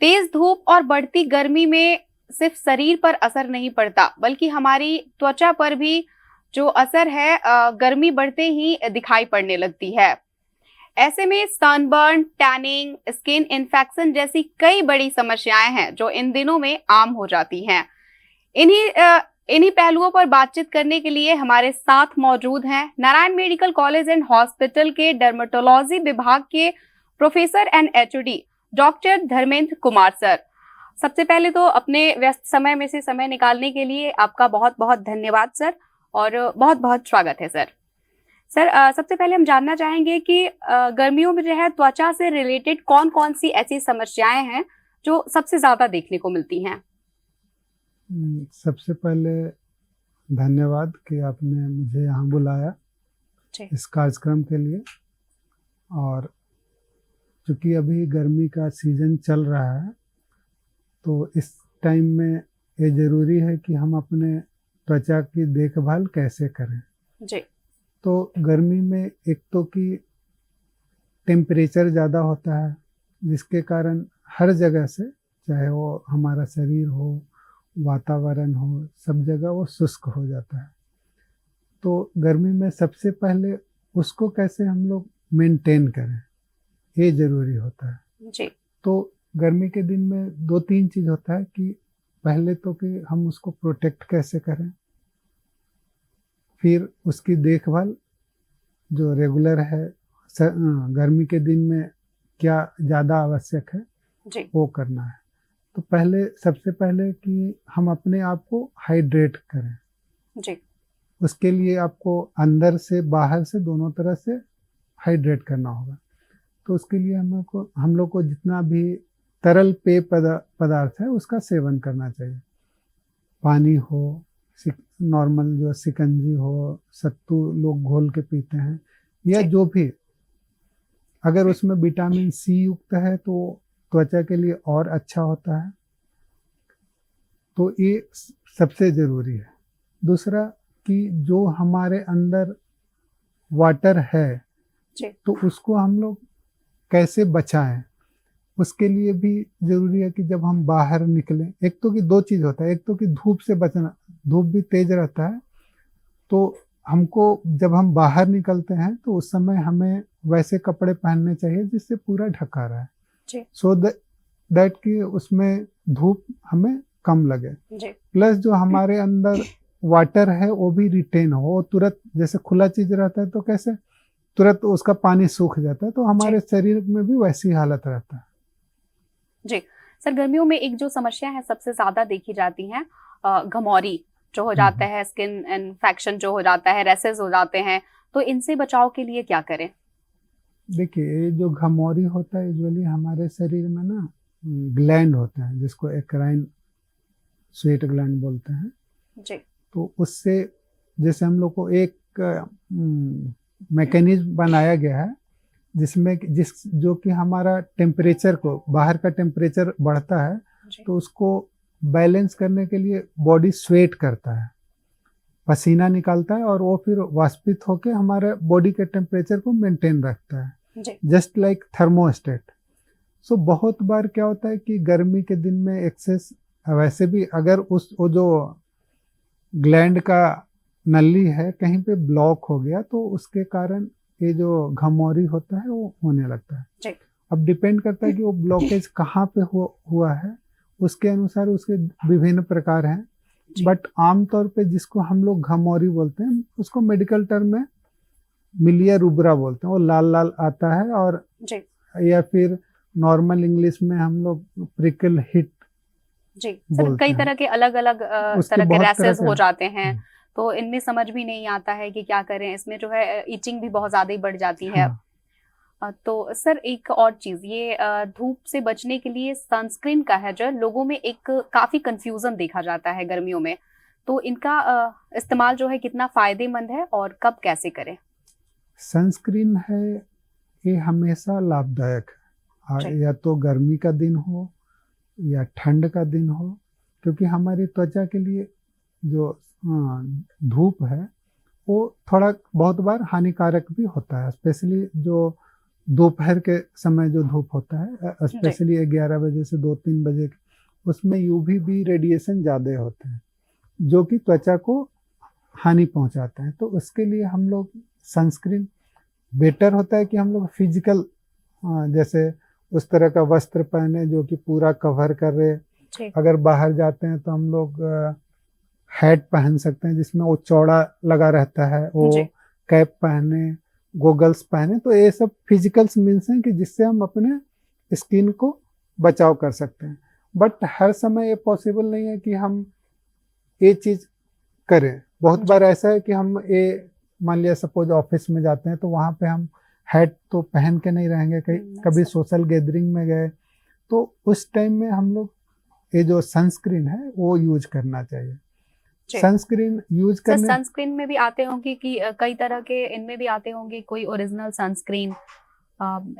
तेज धूप और बढ़ती गर्मी में सिर्फ शरीर पर असर नहीं पड़ता, बल्कि हमारी त्वचा पर भी जो असर है गर्मी बढ़ते ही दिखाई पड़ने लगती है। ऐसे में सनबर्न, टैनिंग, स्किन इन्फेक्शन जैसी कई बड़ी समस्याएं हैं जो इन दिनों में आम हो जाती हैं। इन्हीं पहलुओं पर बातचीत करने के लिए हमारे साथ मौजूद हैं Narayan medical college and hospital के डर्मेटोलॉजी विभाग के professor and HOD doctor Dharmendra Kumar sir. सबसे पहले तो अपने व्यस्त समय में से समय निकालने के लिए आपका बहुत बहुत धन्यवाद सर, और बहुत बहुत स्वागत है सर। सर, सबसे पहले हम जानना चाहेंगे कि गर्मियों में जो है त्वचा से रिलेटेड कौन कौन सी ऐसी समस्याएं हैं जो सबसे ज्यादा देखने को मिलती हैं। सबसे पहले धन्यवाद कि आपने मुझे यहाँ बुलाया इस कार्यक्रम के लिए। और चूँकि अभी गर्मी का सीज़न चल रहा है तो इस टाइम में ये ज़रूरी है कि हम अपने त्वचा की देखभाल कैसे करें। जी। तो गर्मी में एक तो कि टेम्परेचर ज़्यादा होता है, जिसके कारण हर जगह से, चाहे वो हमारा शरीर हो, वातावरण हो, सब जगह वो शुष्क हो जाता है। तो गर्मी में सबसे पहले उसको कैसे हम लोग मेंटेन करें, ये ज़रूरी होता है। जी। तो गर्मी के दिन में 2-3 चीज़ होता है कि पहले तो कि हम उसको प्रोटेक्ट कैसे करें, फिर उसकी देखभाल जो रेगुलर है गर्मी के दिन में क्या ज़्यादा आवश्यक है जी। वो करना है। तो पहले सबसे पहले कि हम अपने आप को हाइड्रेट करें। जी। उसके लिए आपको अंदर से बाहर से दोनों तरह से हाइड्रेट करना होगा। तो उसके लिए हम लोग को जितना भी तरल पेय पदार्थ है उसका सेवन करना चाहिए। पानी हो, नॉर्मल जो शिकंजी हो, सत्तू लोग घोल के पीते हैं, या जो भी, अगर उसमें विटामिन सी युक्त है तो त्वचा के लिए और अच्छा होता है। तो ये सबसे ज़रूरी है। दूसरा कि जो हमारे अंदर वाटर है तो उसको हम लोग कैसे बचाएं, उसके लिए भी ज़रूरी है कि जब हम बाहर निकलें, एक तो कि 2 चीज़ होता है, एक तो कि धूप से बचना, धूप भी तेज़ रहता है, तो हमको जब हम बाहर निकलते हैं तो उस समय हमें वैसे कपड़े पहनने चाहिए जिससे पूरा ढका रहे, सो दैट कि उसमें धूप हमें कम लगे। प्लस जो हमारे अंदर वाटर है वो भी रिटेन हो, वो तुरंत, जैसे खुला चीज़ रहता है तो कैसे तुरंत उसका पानी सूख जाता है, तो हमारे शरीर में भी वैसी हालत रहता है। जी सर, गर्मियों में एक जो समस्या है सबसे ज्यादा देखी जाती है, घमौरी जो हो जाता है, स्किन इन्फेक्शन जो हो जाता है, रैसेस हो जाते हैं, तो इनसे बचाव के लिए क्या करें? देखिए, जो घमौरी होता है यूजुअली हमारे शरीर में ना ग्लैंड होते हैं जिसको एक्राइन स्वेट ग्लैंड बोलते हैं। जी। तो उससे जैसे हम लोग को एक मैकेनिज्म बनाया गया है जिसमें जो कि हमारा टेम्परेचर को, बाहर का टेम्परेचर बढ़ता है तो उसको बैलेंस करने के लिए बॉडी स्वेट करता है, पसीना निकालता है, और वो फिर वाष्पित होकर हमारे बॉडी के टेम्परेचर को मेंटेन रखता है, जस्ट लाइक थर्मोस्टेट। सो बहुत बार क्या होता है कि गर्मी के दिन में एक्सेस, वैसे भी अगर वो जो ग्लैंड का नली है कहीं पे ब्लॉक हो गया तो उसके कारण ये जो घमौरी होता है वो होने लगता है। अब डिपेंड करता है कि वो ब्लॉकेज कहाँ पे हुआ है, उसके अनुसार उसके विभिन्न प्रकार हैं, बट आमतौर पे जिसको हम लोग घमौरी बोलते हैं उसको मेडिकल टर्म में मिलिया रूब्रा बोलते हैं। वो लाल लाल आता है, और या फिर नॉर्मल इंग्लिश में हम लोग प्रिकल हिट सर, कई तरह के अलग अलग तरह के रैसेस हो जाते हैं, तो इनमें समझ भी नहीं आता है कि क्या करें। इसमें जो है इचिंग भी बहुत ज्यादा ही बढ़ जाती है। तो सर, एक और चीज, ये धूप से बचने के लिए सनस्क्रीन का है जो लोगों में एक काफी कंफ्यूजन देखा जाता है गर्मियों में, तो इनका इस्तेमाल जो है कितना फायदेमंद है और कब कैसे करें? सनस्क्रीन है ये हमेशा लाभदायक है, या तो गर्मी का दिन हो या ठंड का दिन हो, क्योंकि हमारी त्वचा के लिए जो धूप है वो थोड़ा बहुत बार हानिकारक भी होता है, स्पेशली जो दोपहर के समय जो धूप होता है स्पेशली 11 बजे से 2-3 बजे, उसमें यूवीबी रेडिएशन ज़्यादा होते हैं जो कि त्वचा को हानि पहुंचाते हैं। तो उसके लिए हम लोग सनस्क्रीन बेटर होता है कि हम लोग फिजिकल जैसे उस तरह का वस्त्र पहने जो कि पूरा कवर कर रहे। अगर बाहर जाते हैं तो हम लोग हैट पहन सकते हैं जिसमें वो चौड़ा लगा रहता है, वो कैप पहने, गोगल्स पहने। तो ये सब फिजिकल्स मीन्स हैं कि जिससे हम अपने स्किन को बचाव कर सकते हैं। बट हर समय ये पॉसिबल नहीं है कि हम ये चीज़ करें। बहुत बार ऐसा है कि हम ये मान लिया सपोज ऑफिस में जाते हैं तो वहाँ पे हम हैट तो पहन के नहीं रहेंगे, कभी सोशल गैदरिंग में गए तो उस टाइम में हम लोग ये जो सनस्क्रीन है वो यूज करना चाहिए। सनस्क्रीन यूज करने सनस्क्रीन में भी आते होंगे कि कई तरह के, इनमें भी आते होंगे कोई ओरिजिनल सनस्क्रीन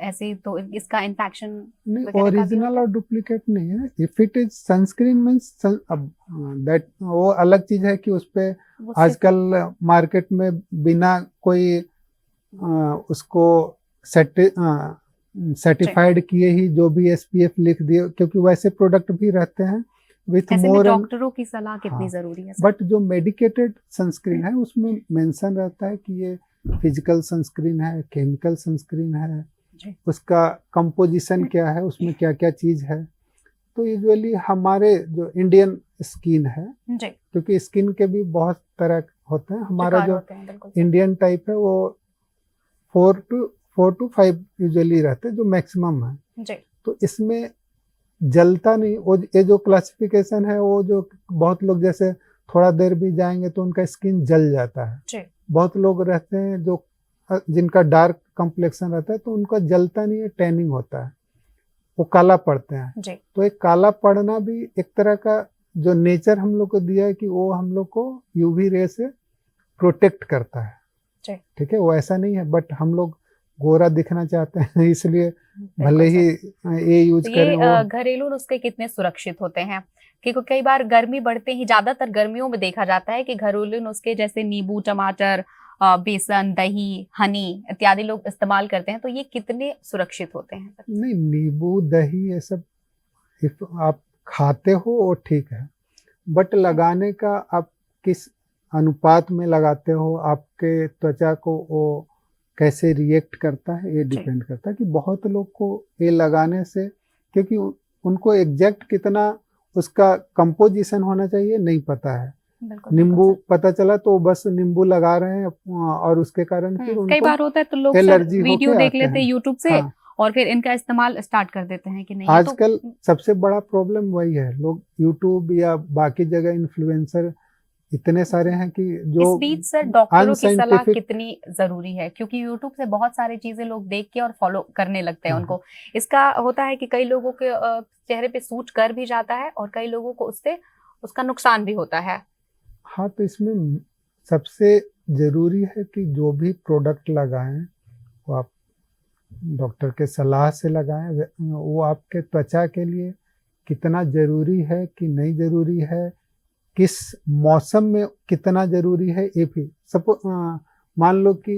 ऐसे, तो इसका इन्फेक्शन नहीं, ओरिजिनल और डुप्लीकेट नहीं है। If it is sunscreen means that वो अलग चीज है कि उस पे आजकल मार्केट में बिना कोई उसको सर्टिफाइड किए ही जो भी एसपीएफ लिख दिए, क्योंकि वैसे प्रोडक्ट भी रहते हैं विथ मोर। डॉक्टरों की सलाह कितनी जरूरी है? बट जो मेडिकेटेड सनस्क्रीन है उसमें मेंशन रहता है कि ये फिजिकल सनस्क्रीन है, केमिकल सनस्क्रीन है, उसका कंपोजिशन क्या है, उसमें क्या क्या चीज है। तो यूजुअली हमारे जो इंडियन स्किन है, क्योंकि स्किन के भी बहुत तरह होते हैं, हमारा जो इंडियन टाइप है वो 4 to 5 यूजुअली रहते हैं जो मैक्सिमम है। तो इसमें जलता नहीं। वो ये जो क्लासिफिकेशन है वो जो बहुत लोग जैसे थोड़ा देर भी जाएंगे तो उनका स्किन जल जाता है। बहुत लोग रहते हैं जो जिनका डार्क कम्प्लेक्शन रहता है तो उनका जलता नहीं है, टैनिंग होता है, वो काला पड़ते हैं। तो एक काला पड़ना भी एक तरह का जो नेचर हम लोग को दिया है कि वो हम लोग को यूवी रे से प्रोटेक्ट करता है। ठीक है, वो ऐसा नहीं है, बट हम लोग गोरा दिखना चाहते हैं इसलिए भले ही ये यूज करें। ये घरेलू नुस्खे कितने सुरक्षित होते हैं? क्योंकि कई बार गर्मी बढ़ते ही, ज्यादातर गर्मियों में देखा जाता है कि घरेलू नुस्खे जैसे नींबू, टमाटर, बेसन, दही, हनी इत्यादि लोग इस्तेमाल करते हैं, तो ये कितने सुरक्षित होते हैं? नहीं, नींबू, दही ये सब आप खाते हो वो ठीक है, बट लगाने का आप किस अनुपात में लगाते हो, आपके त्वचा को वो कैसे रिएक्ट करता है ये डिपेंड करता है। कि बहुत लोग को ये लगाने से, क्योंकि उनको एग्जैक्ट कितना उसका कंपोजिशन होना चाहिए नहीं पता है। नींबू पता चला तो बस नींबू लगा रहे हैं और उसके कारण फिर उनको कई बार होता है तो लोग एलर्जी वीडियो देख लेते हैं यूट्यूब से। हाँ। और फिर इनका इस्तेमाल स्टार्ट कर देते हैं कि नहीं। आजकल सबसे बड़ा प्रॉब्लम वही है, लोग यूट्यूब या बाकी जगह इन्फ्लुएंसर इतने सारे हैं कि जो इस बीच सर डॉक्टरों की सलाह कितनी जरूरी है? क्योंकि यूट्यूब से बहुत सारी चीजें लोग देख के और फॉलो करने लगते हैं। उनको इसका होता है कि कई लोगों के चेहरे पे सूट कर भी जाता है और कई लोगों को उससे उसका नुकसान भी होता है। हाँ, तो इसमें सबसे जरूरी है कि जो भी प्रोडक्ट लगाएं वो आप डॉक्टर के सलाह से लगाएं। वो आपके त्वचा के लिए कितना जरूरी है कि नहीं जरूरी है, किस मौसम में कितना जरूरी है, ये भी मान लो कि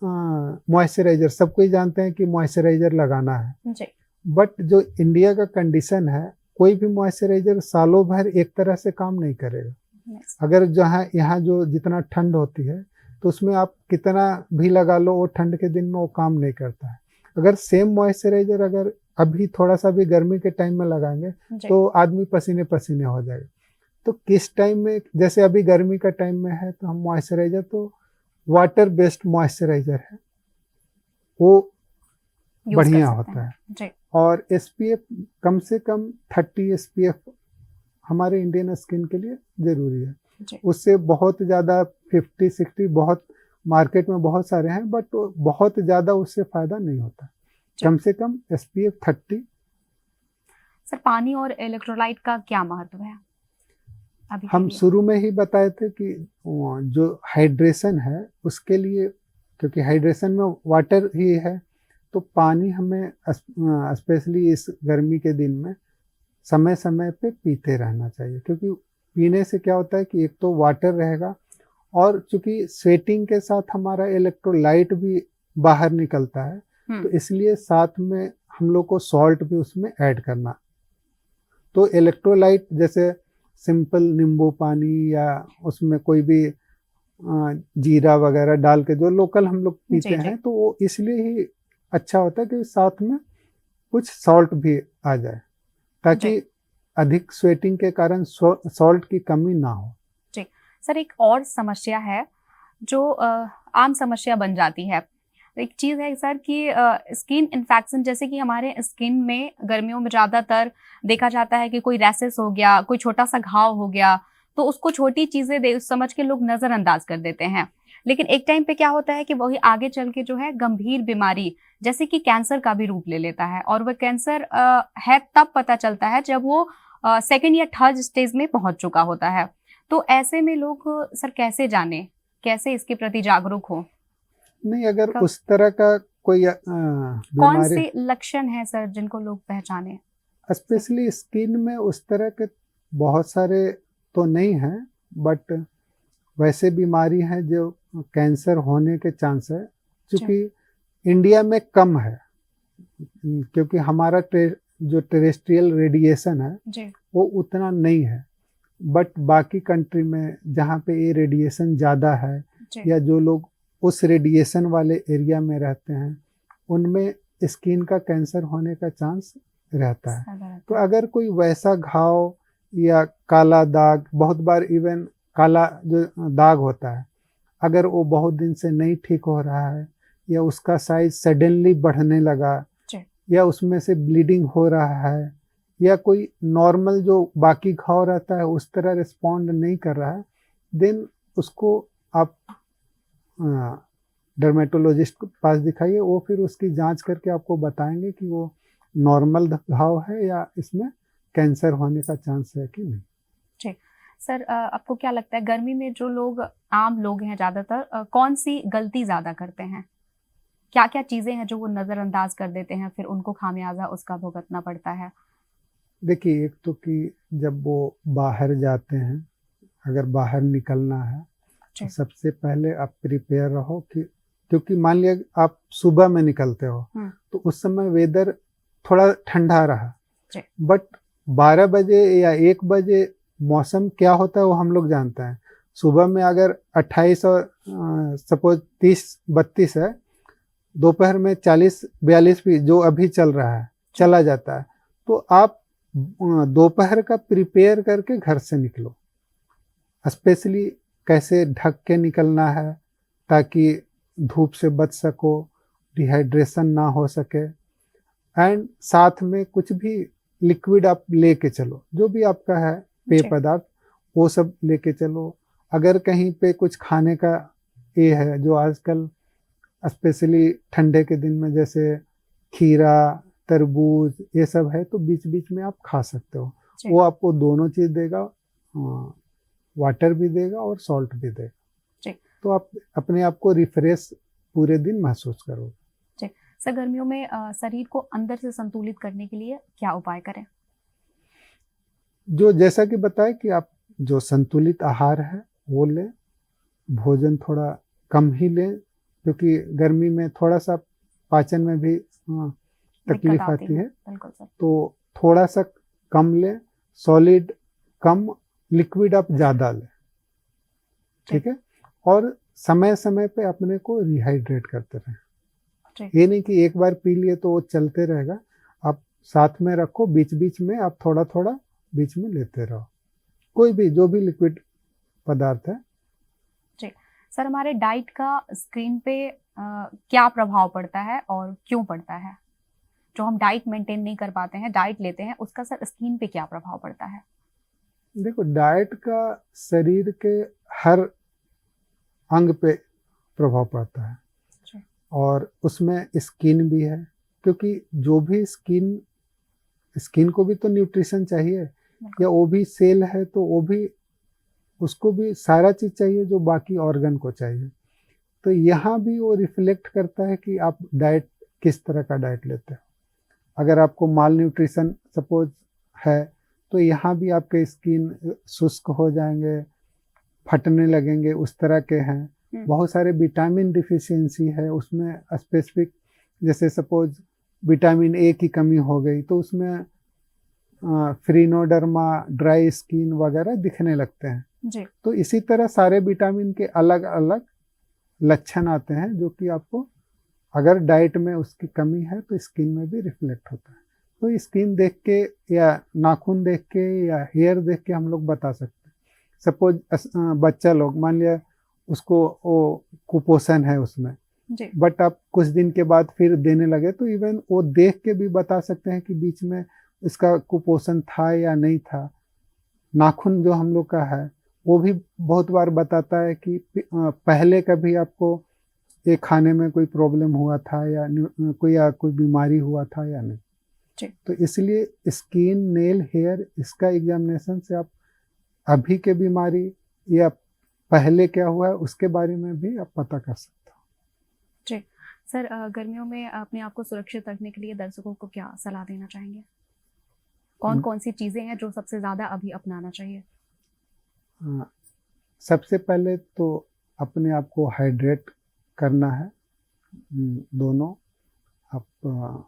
मॉइस्चराइजर, सबको ही जानते हैं कि मॉइस्चराइजर लगाना है, बट जो इंडिया का कंडीशन है कोई भी मॉइस्चराइजर सालों भर एक तरह से काम नहीं करेगा। अगर जहाँ यहाँ जो जितना ठंड होती है तो उसमें आप कितना भी लगा लो वो ठंड के दिन में वो काम नहीं करता है। अगर सेम मॉइस्चराइजर अगर अभी थोड़ा सा भी गर्मी के टाइम में लगाएंगे तो आदमी पसीने पसीने हो जाएगा। तो किस टाइम में, जैसे अभी गर्मी का टाइम में है तो हम मॉइस्चराइजर तो वाटर बेस्ड मॉइस्चराइजर है वो बढ़िया होता है। और एसपीएफ कम से कम 30 एसपीएफ हमारे इंडियन स्किन के लिए जरूरी है। उससे बहुत ज़्यादा 50-60 बहुत मार्केट में बहुत सारे हैं, बट बहुत ज़्यादा उससे फायदा नहीं होता। कम से कम एसपीएफ 30। सर, पानी और इलेक्ट्रोलाइट का क्या महत्व है? हम शुरू में ही बताए थे कि जो हाइड्रेशन है उसके लिए, क्योंकि हाइड्रेशन में वाटर ही है, तो पानी हमें स्पेशली इस गर्मी के दिन में समय समय पे पीते रहना चाहिए। क्योंकि पीने से क्या होता है कि एक तो वाटर रहेगा और चूंकि स्वेटिंग के साथ हमारा इलेक्ट्रोलाइट भी बाहर निकलता है तो इसलिए साथ में हम लोग को सॉल्ट भी उसमें ऐड करना। तो इलेक्ट्रोलाइट जैसे सिंपल नींबू पानी या उसमें कोई भी जीरा वगैरह डाल के जो लोकल हम लोग पीते जी। हैं, तो वो इसलिए ही अच्छा होता है कि साथ में कुछ सॉल्ट भी आ जाए, ताकि जी। अधिक स्वेटिंग के कारण सॉल्ट की कमी ना हो। जी। सर, एक और समस्या है जो आम समस्या बन जाती है। एक चीज़ है सर कि स्किन इन्फेक्शन, जैसे कि हमारे स्किन में गर्मियों में ज़्यादातर देखा जाता है कि कोई रैशेस हो गया, कोई छोटा-सा घाव हो गया, तो उसको छोटी चीज़ें दे समझ के लोग नज़रअंदाज कर देते हैं। लेकिन एक टाइम पे क्या होता है कि वही आगे चल के जो है गंभीर बीमारी, जैसे कि कैंसर का भी रूप ले लेता है, और वह कैंसर है तब पता चलता है जब वो सेकंड या थर्ड स्टेज में पहुँच चुका होता है। तो ऐसे में लोग सर कैसे जानें? कैसे इसके प्रति जागरूक हों? नहीं, अगर कब उस तरह का कोई कौन बीमारी, से लक्षण हैं सर जिनको लोग पहचानें? सर। स्पेशली स्किन में उस तरह के बहुत सारे तो नहीं हैं, बट वैसे बीमारी हैं जो कैंसर होने के चांस है, जी। क्योंकि इंडिया में कम है, क्योंकि हमारा जो टेरेस्ट्रियल रेडिएशन है जी। वो उतना नहीं है। बट बाकी कंट्री में जहाँ पे ये रेडिएशन ज़्यादा है, जी। या जो लोग उस रेडिएशन वाले एरिया में रहते हैं, उनमें स्किन का कैंसर होने का चांस रहता है। ज़्यादा तो रहता है। अगर कोई वैसा घाव या काला दाग, बहुत बार इवन काला जो दाग होता है, अगर वो बहुत दिन से नहीं ठीक हो रहा है, या उसका साइज सडनली बढ़ने लगा, जी। या उसमें से ब्लीडिंग हो रहा है, या कोई नॉर्मल जो बाकी घाव रहता है उस तरह रिस्पॉन्ड नहीं कर रहा है, देन उसको आप डर्मेटोलॉजिस्ट के पास दिखाइए। वो फिर उसकी जांच करके आपको बताएंगे कि वो नॉर्मल घाव है या इसमें कैंसर होने का चांस है कि नहीं। जी। सर, आपको क्या लगता है गर्मी में जो लोग आम लोग हैं ज़्यादातर कौन सी गलती ज़्यादा करते हैं? क्या-क्या चीज़ें हैं जो वो नज़रअंदाज कर देते हैं, फिर उनको खामियाज़ा उसका भुगतना पड़ता है? देखिए, एक तो कि जब वो बाहर जाते हैं, अगर बाहर निकलना है, तो जी। सबसे पहले आप प्रिपेयर रहो कि, क्योंकि मान लिया आप सुबह में निकलते हो, तो उस समय वेदर थोड़ा ठंडा रहा, जी। बट 12 बजे या 1 बजे मौसम क्या होता है वो हम लोग जानते हैं। सुबह में अगर 28 और सपोज 30-32 है, दोपहर में 40-42 भी जो अभी चल रहा है चला जाता है, तो आप दोपहर का प्रिपेयर करके घर से निकलो। स्पेशली कैसे ढक के निकलना है ताकि धूप से बच सको, डिहाइड्रेशन ना हो सके, एंड साथ में कुछ भी लिक्विड आप लेके चलो, जो भी आपका है पेय जी। पदार्थ वो सब लेके चलो। अगर कहीं पे कुछ खाने का ये है, जो आजकल स्पेशली ठंडे के दिन में जैसे खीरा, तरबूज ये सब है, तो बीच बीच में आप खा सकते हो। जी। वो आपको दोनों चीज़ देगा, वाटर भी देगा और सॉल्ट भी देगा। जी। तो आप अपने आप को रिफ्रेश पूरे दिन महसूस करोगे। जी। सर, गर्मियों में शरीर को अंदर से संतुलित करने के लिए क्या उपाय करें? जो जैसा कि बताया कि आप जो संतुलित आहार है वो लें, भोजन थोड़ा कम ही लें, क्योंकि गर्मी में थोड़ा सा पाचन में भी दिक्कत तकलीफ आती आती है। है, बिल्कुल सर। तो थोड़ा सा कम लें, सॉलिड कम, लिक्विड आप ज़्यादा लें, जी। ठीक है। और समय समय पे अपने को रिहाइड्रेट करते रहें। जी। ये नहीं कि एक बार पी लिए तो वो चलते रहेगा, आप साथ में रखो, बीच बीच में आप थोड़ा थोड़ा बीच में लेते रहो, कोई भी जो भी लिक्विड पदार्थ है। जी। सर, हमारे डाइट का स्किन पे क्या प्रभाव पड़ता है और क्यों पड़ता है? जो हम डाइट मेंटेन नहीं कर पाते हैं, डाइट लेते हैं, उसका सर स्किन पे क्या प्रभाव पड़ता है? देखो, डाइट का शरीर के हर अंग पे प्रभाव पड़ता है, जी। और उसमें स्किन भी है, क्योंकि जो भी स्किन को भी तो न्यूट्रिशन चाहिए, बिल्कुल। या वो भी सेल है तो वो भी, उसको भी सारा चीज़ चाहिए जो बाकी ऑर्गन को चाहिए। तो यहाँ भी वो रिफ्लेक्ट करता है कि आप डाइट किस तरह का डाइट लेते हो। अगर आपको माल न्यूट्रिशन सपोज है, तो यहाँ भी आपके स्किन शुष्क हो जाएंगे, फटने लगेंगे, उस तरह के हैं। बहुत सारे विटामिन डिफिशियंसी है, उसमें स्पेसिफिक जैसे सपोज विटामिन ए की कमी हो गई तो उसमें फ्रीनोडर्मा, ड्राई स्किन वगैरह दिखने लगते हैं। जी। तो इसी तरह सारे विटामिन के अलग अलग लक्षण आते हैं जो कि आपको अगर डाइट में उसकी कमी है तो स्किन में भी रिफ्लेक्ट होता है। तो स्किन देख के या नाखून देख के या हेयर देख के हम लोग बता सकते हैं। सपोज बच्चा लोग मान लिया उसको वो कुपोषण है उसमें, जी। बट आप कुछ दिन के बाद फिर देने लगे तो इवन वो देख के भी बता सकते हैं कि बीच में इसका कुपोषण था या नहीं था। नाखून जो हम लोग का है वो भी बहुत बार बताता है कि पहले कभी आपको ये खाने में कोई प्रॉब्लम हुआ था या कोई बीमारी हुआ था या नहीं। जी। तो इसलिए स्किन, नेल, हेयर इसका एग्जामिनेशन से आप अभी के बीमारी या पहले क्या हुआ है उसके बारे में भी आप पता कर सकते हो। जी सर, गर्मियों में अपने आप को सुरक्षित रखने के लिए दर्शकों को क्या सलाह देना चाहेंगे? कौन कौन सी चीजें हैं जो सबसे ज्यादा अभी अपनाना चाहिए? सबसे पहले तो अपने आप को हाइड्रेट करना है। दोनों आप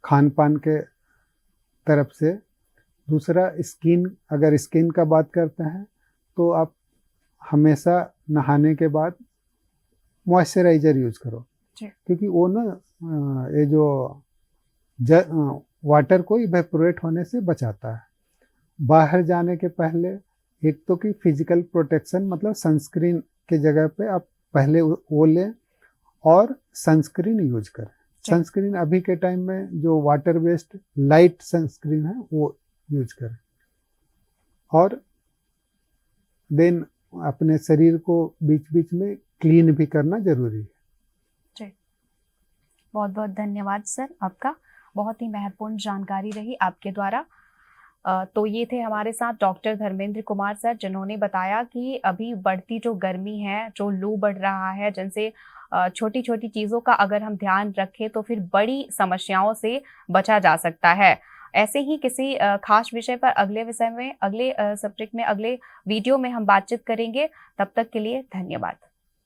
खान पान के तरफ से। दूसरा स्किन, अगर स्किन का बात करते हैं तो आप हमेशा नहाने के बाद मॉइस्चराइज़र यूज़ करो, क्योंकि वो ना ये जो वाटर को इवेपोरेट होने से बचाता है। बाहर जाने के पहले एक तो कि फिजिकल प्रोटेक्शन मतलब सनस्क्रीन के जगह पे आप पहले वो लें और सनस्क्रीन यूज करें। सनस्क्रीन अभी के टाइम में जो वाटर बेस्ड लाइट सनस्क्रीन है वो यूज करें। और देन अपने शरीर को बीच बीच में क्लीन भी करना जरूरी है। जी, बहुत बहुत धन्यवाद सर आपका। बहुत ही महत्वपूर्ण जानकारी रही आपके द्वारा। तो ये थे हमारे साथ डॉक्टर धर्मेंद्र कुमार सर, जिन्होंने बताया कि अभी बढ़ती जो गर्मी है, जो लू बढ़ रहा है, जिनसे छोटी छोटी चीज़ों का अगर हम ध्यान रखें तो फिर बड़ी समस्याओं से बचा जा सकता है। ऐसे ही किसी खास विषय पर अगले विषय में, अगले सब्जेक्ट में, अगले वीडियो में हम बातचीत करेंगे। तब तक के लिए धन्यवाद।